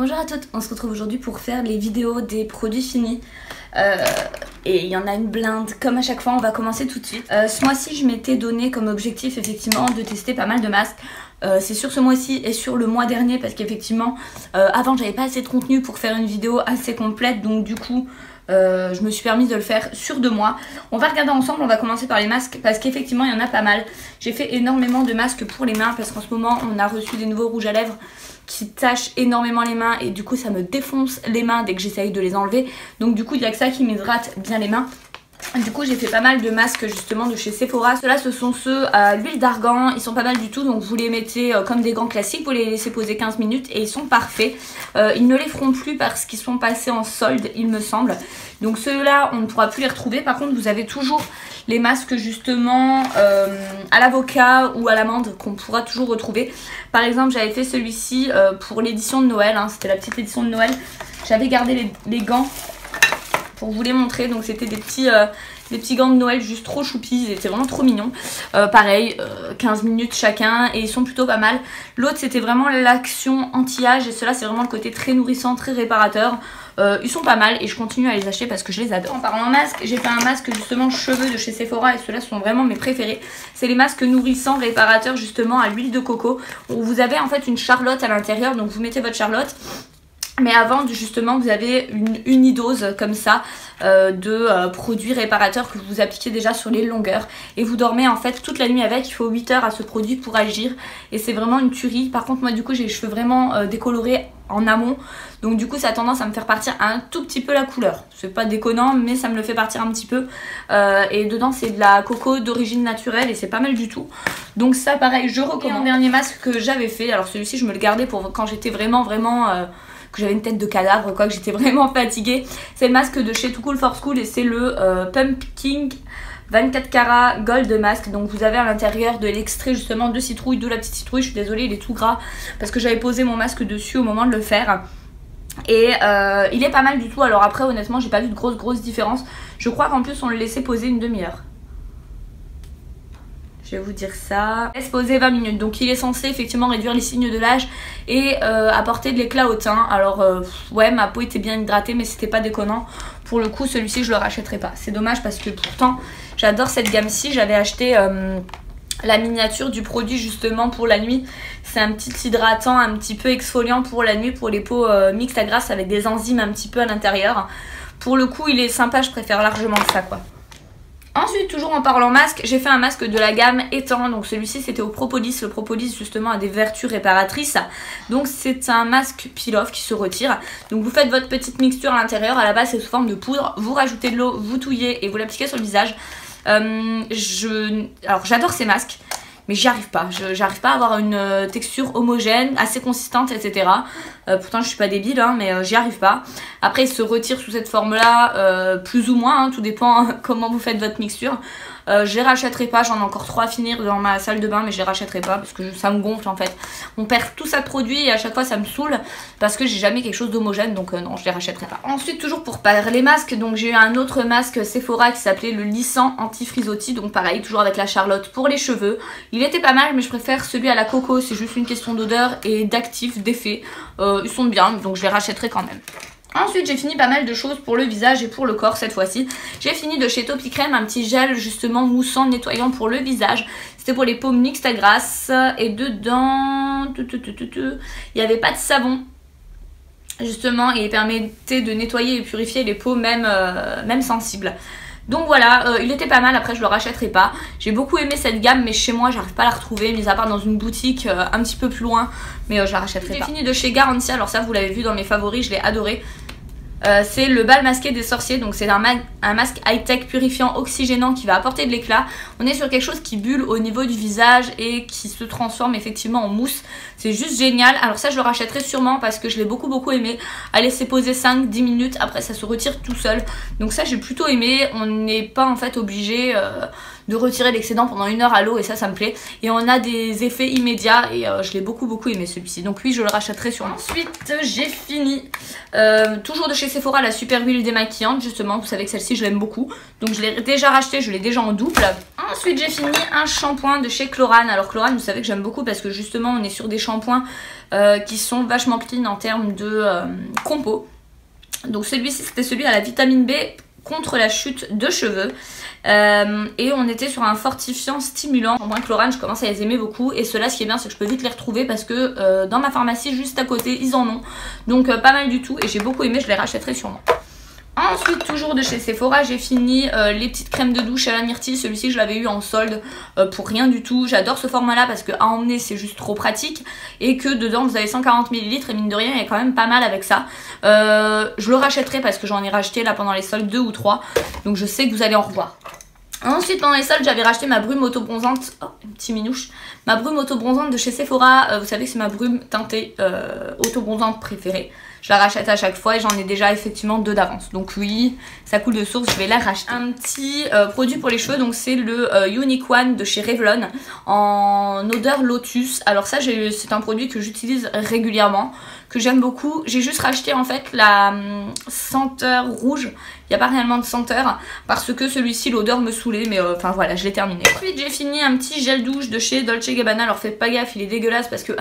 Bonjour à toutes, on se retrouve aujourd'hui pour faire les vidéos des produits finis. Et il y en a une blinde, comme à chaque fois on va commencer tout de suite. Ce mois-ci je m'étais donné comme objectif effectivement de tester pas mal de masques. C'est sur ce mois-ci et sur le mois dernier parce qu'effectivement avant j'avais pas assez de contenu pour faire une vidéo assez complète, donc du coup je me suis permis de le faire sur 2 mois. On va regarder ensemble, on va commencer par les masques parce qu'effectivement il y en a pas mal. J'ai fait énormément de masques pour les mains parce qu'en ce moment on a reçu des nouveaux rouges à lèvres qui tâchent énormément les mains et du coup ça me défonce les mains dès que j'essaye de les enlever. Donc du coup il n'y a que ça qui m'hydrate bien les mains. Du coup j'ai fait pas mal de masques justement de chez Sephora. Ceux-là ce sont ceux à l'huile d'argan, ils sont pas mal du tout, donc vous les mettez comme des gants classiques, vous les laissez poser 15 minutes et ils sont parfaits. Ils ne les feront plus parce qu'ils sont passés en solde il me semble. Donc ceux-là on ne pourra plus les retrouver. Par contre vous avez toujours les masques justement à l'avocat ou à l'amande qu'on pourra toujours retrouver. Par exemple j'avais fait celui-ci pour l'édition de Noël, hein, c'était la petite édition de Noël. J'avais gardé les gants pour vous les montrer, donc c'était des petits gants de Noël juste trop choupis, ils étaient vraiment trop mignons. Pareil, 15 minutes chacun et ils sont plutôt pas mal. L'autre c'était vraiment l'action anti-âge et ceux-là c'est vraiment le côté très nourrissant, très réparateur. Ils sont pas mal et je continue à les acheter parce que je les adore. En parlant masque, j'ai fait un masque justement cheveux de chez Sephora et ceux-là sont vraiment mes préférés. C'est les masques nourrissants réparateurs justement à l'huile de coco. Vous avez en fait une charlotte à l'intérieur, donc vous mettez votre charlotte. Mais avant justement vous avez une unidose comme ça de produits réparateurs que vous appliquez déjà sur les longueurs. Et vous dormez en fait toute la nuit avec, il faut 8 heures à ce produit pour agir. Et c'est vraiment une tuerie. Par contre moi du coup j'ai les cheveux vraiment décolorés en amont. Donc du coup ça a tendance à me faire partir un tout petit peu la couleur. C'est pas déconnant mais ça me le fait partir un petit peu. Et dedans c'est de la coco d'origine naturelle et c'est pas mal du tout. Donc ça pareil je recommande. Et un dernier masque que j'avais fait, alors celui-ci je me le gardais pour quand j'étais vraiment que j'avais une tête de cadavre, quoi, que j'étais vraiment fatiguée. C'est le masque de chez Too Cool for School et c'est le Pumpkin 24 carats Gold Mask. Donc vous avez à l'intérieur de l'extrait justement de citrouille, de la petite citrouille. Je suis désolée, il est tout gras parce que j'avais posé mon masque dessus au moment de le faire. Et il est pas mal du tout. Alors après honnêtement j'ai pas vu de grosse différence. Je crois qu'en plus on le laissait poser une demi-heure. Je vais vous dire ça. Laisse poser 20 minutes. Donc il est censé effectivement réduire les signes de l'âge et apporter de l'éclat au teint. Alors ouais, ma peau était bien hydratée mais c'était pas déconnant. Pour le coup celui-ci je le rachèterai pas. C'est dommage parce que pourtant j'adore cette gamme-ci. J'avais acheté la miniature du produit justement pour la nuit. C'est un petit hydratant un petit peu exfoliant pour la nuit, pour les peaux mixtes à grasse avec des enzymes un petit peu à l'intérieur. Pour le coup il est sympa, je préfère largement ça quoi. Ensuite, toujours en parlant masque, j'ai fait un masque de la gamme Étang. Donc celui-ci c'était au propolis. Le propolis justement a des vertus réparatrices. Donc c'est un masque peel-off qui se retire. Donc vous faites votre petite mixture à l'intérieur. À la base c'est sous forme de poudre. Vous rajoutez de l'eau, vous touillez et vous l'appliquez sur le visage. Alors j'adore ces masques. Mais j'y arrive pas, j'arrive pas à avoir une texture homogène, assez consistante, etc. Pourtant je suis pas débile, hein, mais j'y arrive pas. Après il se retire sous cette forme là, plus ou moins, hein, tout dépend comment vous faites votre mixture. Je les rachèterai pas, j'en ai encore 3 à finir dans ma salle de bain mais je les rachèterai pas parce que ça me gonfle en fait. On perd tout ça de produit et à chaque fois ça me saoule parce que j'ai jamais quelque chose d'homogène, donc non, je les rachèterai pas. Ensuite toujours pour parler masques, donc j'ai eu un autre masque Sephora qui s'appelait le lissant anti-frisottis, donc pareil toujours avec la charlotte pour les cheveux. Il était pas mal mais je préfère celui à la coco, c'est juste une question d'odeur et d'actif, d'effet. Ils sont bien donc je les rachèterai quand même. Ensuite j'ai fini pas mal de choses pour le visage et pour le corps cette fois-ci. J'ai fini de chez Topicrème un petit gel justement moussant nettoyant pour le visage. C'était pour les peaux mixtes à grasse et dedans il n'y avait pas de savon justement et il permettait de nettoyer et purifier les peaux même sensibles. Donc voilà, il était pas mal, après je le rachèterai pas. J'ai beaucoup aimé cette gamme mais chez moi j'arrive pas à la retrouver, mis à part dans une boutique un petit peu plus loin, mais je la rachèterai pas. J'ai fini de chez Garantia, alors ça vous l'avez vu dans mes favoris, je l'ai adoré. C'est le bal masqué des sorciers, donc c'est un masque high-tech purifiant oxygénant qui va apporter de l'éclat. On est sur quelque chose qui bulle au niveau du visage et qui se transforme effectivement en mousse. C'est juste génial. Alors ça je le rachèterai sûrement parce que je l'ai beaucoup aimé. À laisser poser 5-10 minutes, après ça se retire tout seul. Donc ça j'ai plutôt aimé. On n'est pas en fait obligé de retirer l'excédent pendant 1 heure à l'eau et ça me plaît. Et on a des effets immédiats et je l'ai beaucoup aimé celui-ci. Donc oui, je le rachèterai sûrement. Ensuite, j'ai fini toujours de chez Sephora la super huile démaquillante. Justement, vous savez que celle-ci, je l'aime beaucoup. Donc je l'ai déjà racheté, je l'ai déjà en double. Ensuite, j'ai fini un shampoing de chez Chlorane. Alors Chlorane, vous savez que j'aime beaucoup parce que justement, on est sur des shampoings qui sont vachement clean en termes de compo. Donc celui-ci, c'était celui à la vitamine B contre la chute de cheveux. Et on était sur un fortifiant stimulant. En Chlorane, je commence à les aimer beaucoup. Et ceux-là, ce qui est bien, c'est que je peux vite les retrouver parce que dans ma pharmacie juste à côté, ils en ont. Donc pas mal du tout. Et j'ai beaucoup aimé, je les rachèterai sûrement. Ensuite, toujours de chez Sephora, j'ai fini les petites crèmes de douche à la myrtille. Celui-ci, je l'avais eu en solde pour rien du tout. J'adore ce format-là parce que à emmener, c'est juste trop pratique. Et que dedans, vous avez 140 ml et mine de rien, il y a quand même pas mal avec ça. Je le rachèterai parce que j'en ai racheté là pendant les soldes 2 ou 3. Donc je sais que vous allez en revoir. Ensuite, pendant les soldes, j'avais racheté ma brume auto-bronzante. Oh, un petit minouche. Ma brume auto-bronzante de chez Sephora. Vous savez que c'est ma brume teintée auto-bronzante préférée. Je la rachète à chaque fois et j'en ai déjà effectivement 2 d'avance. Donc oui, ça coule de source, je vais la racheter. Un petit produit pour les cheveux, donc c'est le Unique One de chez Revlon en odeur lotus. Alors ça, c'est un produit que j'utilise régulièrement, que j'aime beaucoup. J'ai juste racheté en fait la senteur rouge. Il n'y a pas réellement de senteur parce que celui-ci, l'odeur me saoulait, mais enfin voilà, je l'ai terminé. Ensuite, j'ai fini un petit gel douche de chez Dolce & Gabbana. Alors faites pas gaffe, il est dégueulasse parce que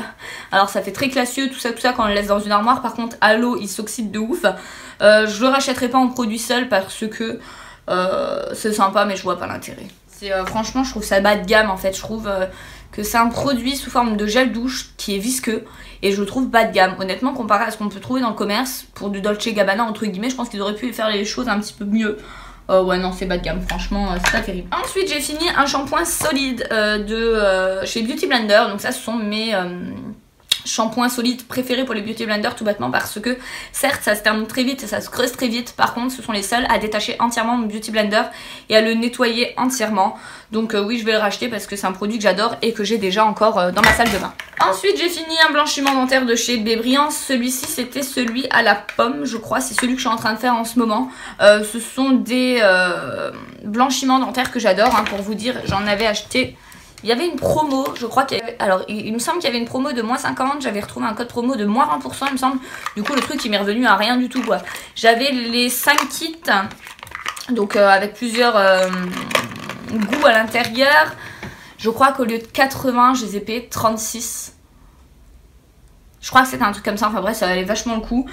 alors ça fait très classieux, tout ça quand on le laisse dans une armoire. Par contre, à l'eau, il s'oxyde de ouf. Je le rachèterai pas en produit seul parce que c'est sympa, mais je vois pas l'intérêt. Franchement, je trouve ça bas de gamme en fait. Je trouve que c'est un produit sous forme de gel douche qui est visqueux et je le trouve bas de gamme. Honnêtement, comparé à ce qu'on peut trouver dans le commerce pour du Dolce & Gabbana entre guillemets, je pense qu'ils auraient pu faire les choses un petit peu mieux. Ouais non, c'est bas de gamme, franchement c'est pas terrible. Ensuite, j'ai fini un shampoing solide de chez Beauty Blender. Donc ça, ce sont mes shampoing solide préféré pour les beauty blenders, tout bêtement parce que certes ça se termine très vite et ça se creuse très vite. Par contre, ce sont les seuls à détacher entièrement mon beauty blender et à le nettoyer entièrement. Donc oui, je vais le racheter parce que c'est un produit que j'adore et que j'ai déjà encore dans ma salle de bain. Ensuite, j'ai fini un blanchiment dentaire de chez Bébriance. Celui-ci, c'était celui à la pomme, je crois. C'est celui que je suis en train de faire en ce moment. Ce sont des blanchiments dentaires que j'adore, hein, pour vous dire. J'en avais acheté. Il y avait une promo, je crois qu'il y avait... Alors, il me semble qu'il y avait une promo de moins 50, j'avais retrouvé un code promo de moins 20%, il me semble. Du coup, le truc, il m'est revenu à rien du tout, quoi. J'avais les 5 kits, donc avec plusieurs goûts à l'intérieur. Je crois qu'au lieu de 80, je les ai payés 36. Je crois que c'était un truc comme ça, enfin bref, ça valait vachement le coup.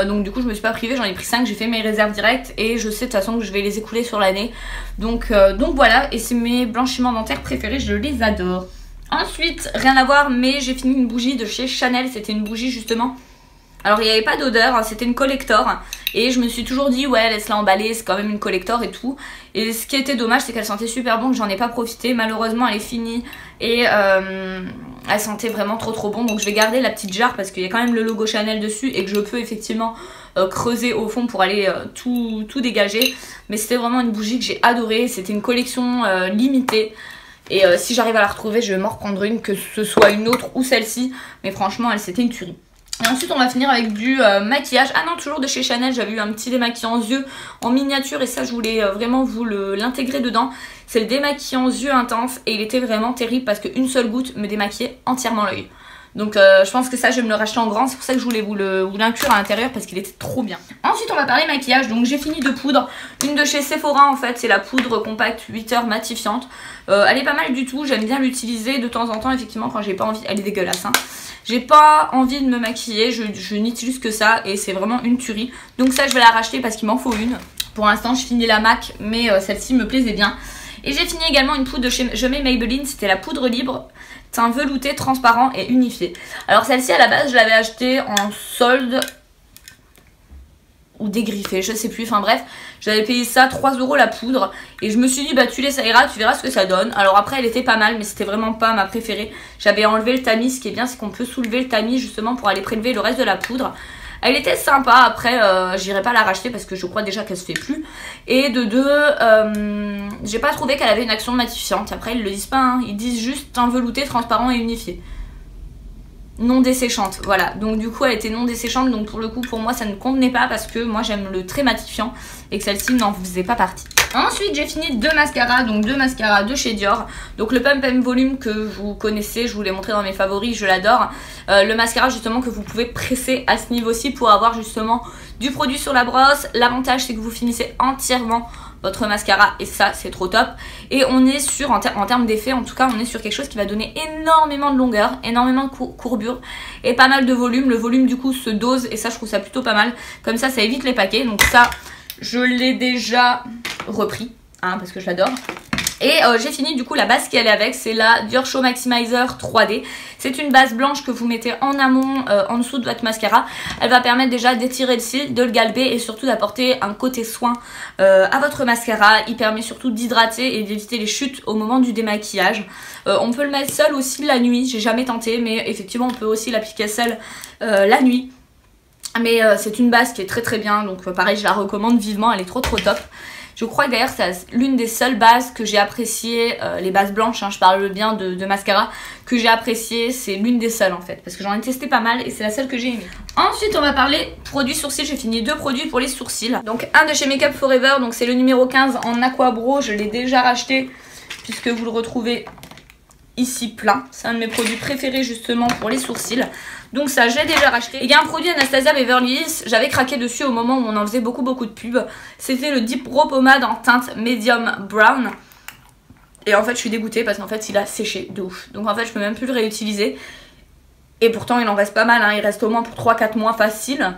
Donc du coup, je me suis pas privée, j'en ai pris 5, j'ai fait mes réserves directes et je sais de toute façon que je vais les écouler sur l'année. Donc voilà, et c'est mes blanchiments dentaires préférés, je les adore. Ensuite, rien à voir, mais j'ai fini une bougie de chez Chanel, c'était une bougie justement. Alors il n'y avait pas d'odeur, c'était une collector et je me suis toujours dit ouais, laisse-la emballer, c'est quand même une collector et tout. Et ce qui était dommage, c'est qu'elle sentait super bon, que j'en ai pas profité. Malheureusement, elle est finie et elle sentait vraiment trop bon. Donc je vais garder la petite jarre parce qu'il y a quand même le logo Chanel dessus et que je peux effectivement creuser au fond pour aller tout dégager. Mais c'était vraiment une bougie que j'ai adorée, c'était une collection limitée. Et si j'arrive à la retrouver, je vais m'en reprendre une, que ce soit une autre ou celle-ci. Mais franchement, c'était une tuerie. Et ensuite on va finir avec du maquillage. Ah non, toujours de chez Chanel, j'avais eu un petit démaquillant yeux en miniature et ça je voulais vraiment vous l'intégrer dedans. C'est le démaquillant yeux intense et il était vraiment terrible parce qu'une seule goutte me démaquillait entièrement l'œil. Donc je pense que ça je vais me le racheter en grand, c'est pour ça que je voulais vous l'inclure à l'intérieur parce qu'il était trop bien. Ensuite on va parler maquillage, donc j'ai fini de poudre. Une de chez Sephora en fait, c'est la poudre compacte 8 heures matifiante. Elle est pas mal du tout, j'aime bien l'utiliser de temps en temps effectivement quand j'ai pas envie, elle est dégueulasse hein. J'ai pas envie de me maquiller, je n'utilise que ça et c'est vraiment une tuerie. Donc ça je vais la racheter parce qu'il m'en faut une. Pour l'instant je finis la MAC mais celle-ci me plaisait bien. Et j'ai fini également une poudre de chez Je mets Maybelline, c'était la poudre libre, teint velouté, transparent et unifié. Alors celle-ci à la base je l'avais achetée en solde ou dégriffée, je sais plus, enfin bref, j'avais payé ça 3 € la poudre et je me suis dit bah tu l'essayeras, tu verras ce que ça donne. Alors après elle était pas mal mais c'était vraiment pas ma préférée. J'avais enlevé le tamis, ce qui est bien c'est qu'on peut soulever le tamis justement pour aller prélever le reste de la poudre. Elle était sympa, après j'irai pas la racheter parce que je crois déjà qu'elle se fait plus. Et de deux, j'ai pas trouvé qu'elle avait une action matifiante. Après ils le disent pas, hein. Ils disent juste teint velouté, transparent et unifié. non desséchante, voilà, donc du coup elle était non desséchante, donc pour le coup pour moi ça ne convenait pas parce que moi j'aime le très matifiant et que celle-ci n'en faisait pas partie. Ensuite j'ai fini deux mascaras, donc deux mascaras de chez Dior, donc le Pump & Volume que vous connaissez, je vous l'ai montré dans mes favoris, je l'adore, le mascara justement que vous pouvez presser à ce niveau-ci pour avoir justement du produit sur la brosse. L'avantage c'est que vous finissez entièrement votre mascara et ça c'est trop top. Et on est sur, en termes d'effet en tout cas, on est sur quelque chose qui va donner énormément de longueur, énormément de courbure et pas mal de volume. Le volume du coup se dose et ça je trouve ça plutôt pas mal, comme ça évite les paquets. Donc ça je l'ai déjà repris hein, parce que je l'adore. Et j'ai fini du coup la base qui allait avec, c'est la Dior Show Maximizer 3D. C'est une base blanche que vous mettez en amont, en dessous de votre mascara. Elle va permettre déjà d'étirer le cil, de le galber et surtout d'apporter un côté soin à votre mascara. Il permet surtout d'hydrater et d'éviter les chutes au moment du démaquillage. On peut le mettre seul aussi la nuit, j'ai jamais tenté, mais effectivement on peut aussi l'appliquer seul la nuit. Mais c'est une base qui est très très bien, donc pareil je la recommande vivement, elle est trop top. Je crois que d'ailleurs c'est l'une des seules bases que j'ai appréciées, les bases blanches, hein, je parle bien de mascara, que j'ai apprécié, c'est l'une des seules en fait, parce que j'en ai testé pas mal et c'est la seule que j'ai aimée. Ensuite on va parler produits sourcils, j'ai fini deux produits pour les sourcils. Donc un de chez Make Up Forever, donc c'est le numéro 15 en Aqua Bro, je l'ai déjà racheté puisque vous le retrouvez ici plein. C'est un de mes produits préférés justement pour les sourcils. Donc ça j'ai déjà racheté. Il y a un produit Anastasia Beverly Hills, j'avais craqué dessus au moment où on en faisait beaucoup de pubs. C'était le Deep Brow Pommade en teinte Medium Brown. Et en fait je suis dégoûtée parce qu'en fait il a séché de ouf. Donc en fait je peux même plus le réutiliser. Et pourtant il en reste pas mal, hein. Il reste au moins pour 3-4 mois facile.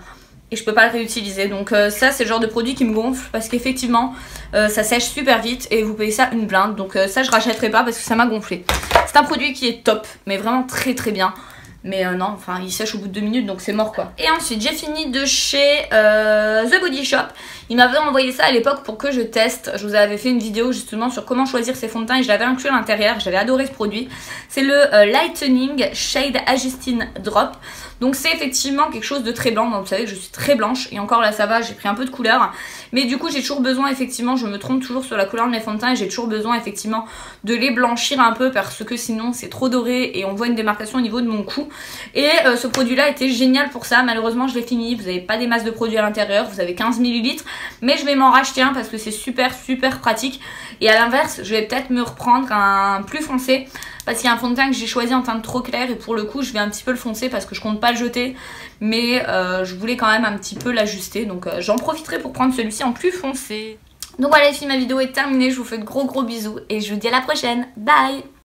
Et je peux pas le réutiliser. Donc ça c'est le genre de produit qui me gonfle parce qu'effectivement ça sèche super vite et vous payez ça une blinde. Donc ça je rachèterai pas parce que ça m'a gonflé. C'est un produit qui est top, mais vraiment très bien. Mais non, enfin il sèche au bout de 2 minutes donc c'est mort quoi. Et ensuite j'ai fini de chez The Body Shop. Il m'avait envoyé ça à l'époque pour que je teste. Je vous avais fait une vidéo justement sur comment choisir ses fonds de teint et je l'avais inclus à l'intérieur. J'avais adoré ce produit. C'est le Lightening Shade Adjusting Drop. Donc c'est effectivement quelque chose de très blanc. Donc, vous savez que je suis très blanche et encore là ça va, j'ai pris un peu de couleur. Mais du coup j'ai toujours besoin effectivement, je me trompe toujours sur la couleur de mes fonds de teint et j'ai toujours besoin effectivement de les blanchir un peu parce que sinon c'est trop doré et on voit une démarcation au niveau de mon cou. Et ce produit là était génial pour ça. Malheureusement je l'ai fini, vous n'avez pas des masses de produits à l'intérieur, vous avez 15 ml. Mais je vais m'en racheter un parce que c'est super pratique. Et à l'inverse je vais peut-être me reprendre un plus foncé parce qu'il y a un fond de teint que j'ai choisi en teinte trop claire et pour le coup je vais un petit peu le foncer parce que je compte pas le jeter. Mais je voulais quand même un petit peu l'ajuster, donc j'en profiterai pour prendre celui-ci en plus foncé. Donc voilà les filles, ma vidéo est terminée, je vous fais de gros bisous et je vous dis à la prochaine, bye.